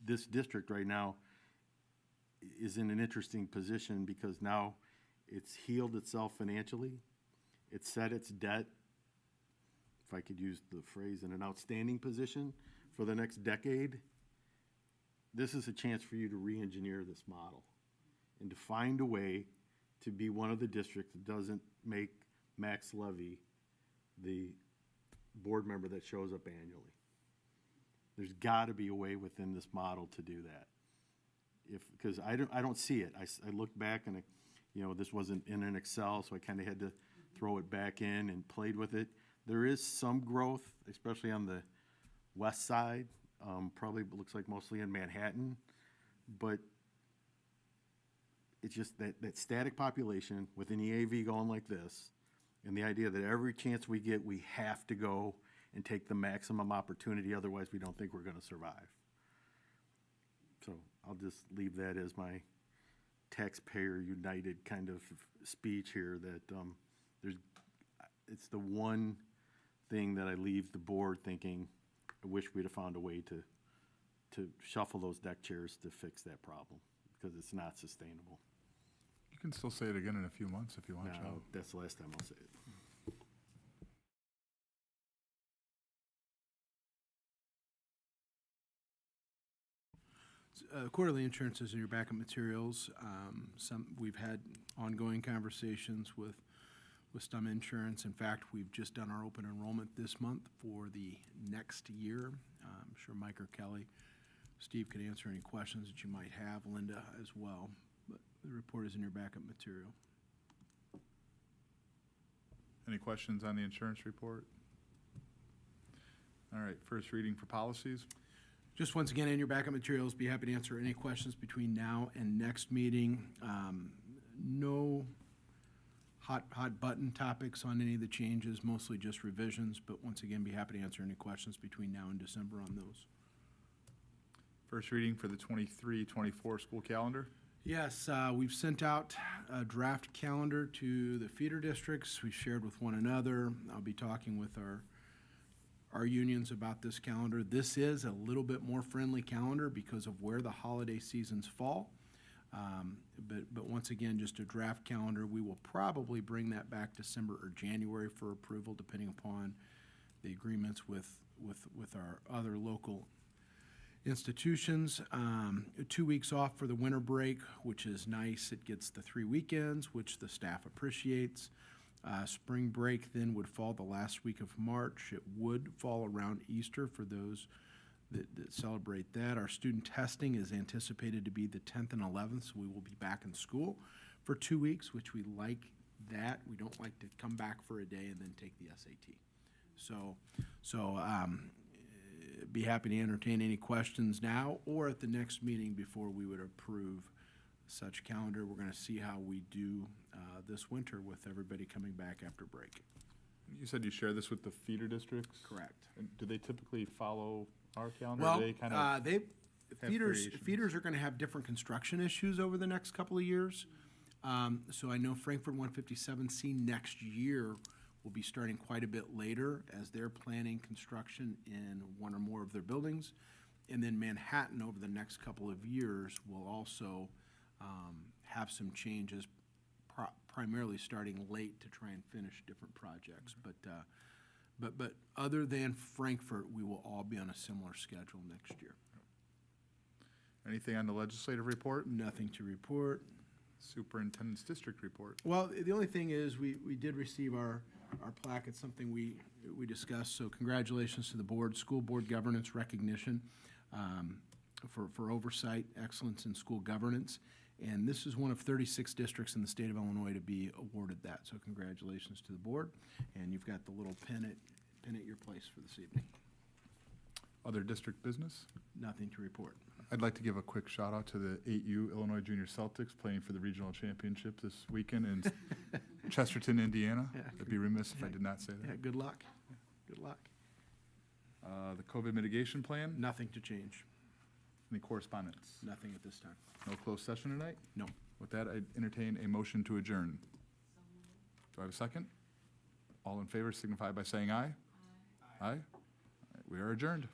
this district right now is in an interesting position because now it's healed itself financially. It's set its debt, if I could use the phrase, in an outstanding position for the next decade. This is a chance for you to re-engineer this model and to find a way to be one of the districts that doesn't make max levy the board member that shows up annually. There's got to be a way within this model to do that. Because I don't see it. I looked back and, this wasn't in an Excel, so I kind of had to throw it back in and played with it. There is some growth, especially on the west side, probably looks like mostly in Manhattan, but it's just that static population with an EAV going like this, and the idea that every chance we get, we have to go and take the maximum opportunity, otherwise we don't think we're gonna survive. So I'll just leave that as my taxpayer united kind of speech here, that it's the one thing that I leave the board thinking, I wish we'd have found a way to shuffle those deck chairs to fix that problem, because it's not sustainable. You can still say it again in a few months if you want, No, Joe. that's the last time I'll say it. Quarterly insurance is in your backup materials. We've had ongoing conversations with some insurance. In fact, we've just done our open enrollment this month for the next year. I'm sure Mike or Kelly, Steve could answer any questions that you might have, Linda as well. But the report is in your backup material. Any questions on the insurance report? All right, first reading for policies. Just once again, in your backup materials, be happy to answer any questions between now and next meeting. No hot button topics on any of the changes, mostly just revisions, but once again, be happy to answer any questions between now and December on those. First reading for the 23-24 school calendar. Yes, we've sent out a draft calendar to the feeder districts. We've shared with one another. I'll be talking with our unions about this calendar. This is a little bit more friendly calendar because of where the holiday seasons fall. But once again, just a draft calendar. We will probably bring that back December or January for approval, depending upon the agreements with our other local institutions. 2 weeks off for the winter break, which is nice. It gets the 3 weekends, which the staff appreciates. Spring break then would fall the last week of March. It would fall around Easter for those that celebrate that. Our student testing is anticipated to be the 10th and 11th, so we will be back in school for 2 weeks, which we like that. We don't like to come back for a day and then take the SAT. So be happy to entertain any questions now or at the next meeting before we would approve such calendar. We're going to see how we do this winter with everybody coming back after break. You said you share this with the feeder districts? Correct. And do they typically follow our calendar? Well, They kind of feeders are going to have different construction issues over the next couple of years. So I know Frankfurt 157C next year will be starting quite a bit later as they're planning construction in one or more of their buildings. And then Manhattan over the next couple of years will also have some changes, primarily starting late to try and finish different projects. But other than Frankfurt, we will all be on a similar schedule next year. Anything on the legislative report? Nothing to report. Superintendent's district report. Well, the only thing is we did receive our plaque. It's something we discussed, so congratulations to the board, school board governance recognition for oversight, excellence in school governance. And this is one of 36 districts in the state of Illinois to be awarded that. So congratulations to the board. And you've got the little pin at your place for this evening. Other district business? Nothing to report. I'd like to give a quick shout out to the 8U Illinois Junior Celtics playing for the regional championship this weekend in Chesterton, Indiana. Yeah. I'd be remiss if I did not say that. Yeah, good luck. Good luck. The COVID mitigation plan? Nothing to change. Any correspondence? Nothing at this time. No closed session tonight? No. With that, I entertain a motion to adjourn. Do I have a second? All in favor signify by saying aye. Aye. Aye. All right, we are adjourned.